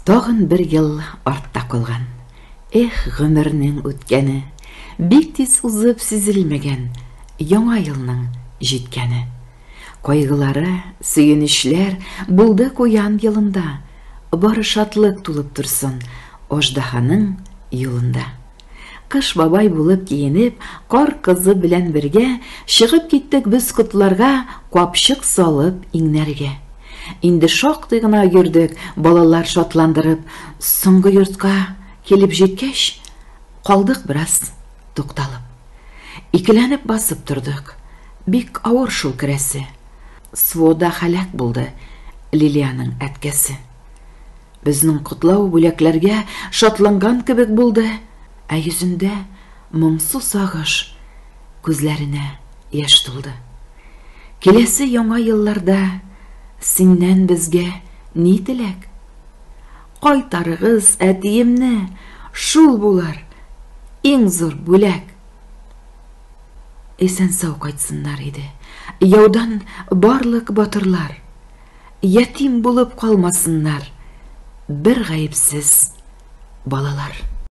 Тагын бер ел артта калган. Эх, гомернең үткәне, бик тиз узып сизелмәгән, яңа елның җиткәне. Кайгылары, сөенечләр булды куян елында, бары шатлык тулып турсын аждаһаның юлында. Кыш бабай булып киенеп, кар кызы белән бергә чыгып киттек без котларга, капчык салып иңнәргә. Инде шактый гына йөрдек, балалар шатландырып, соңгы йортка килеп җиткәч, калдык бераз тукталып. Икеләнеп басып тордык. Бик авыр шул керәсе. Свода халак булды Лилияның әткәсе. Безнең котлау бүләкләргә шатланган кебек булды, ә йөзендә моңсу сагыш, күзләренә яшь тулды. Киләсе яңа елларда синнән безгә ни теләк? Кайтарыгыз әтиемне, шул булар иң зур бүләк. Исән сау кайтсыннар иде, яудан барлык батырлар. Ятим булып калмасыннар, бер гаепсез балалар.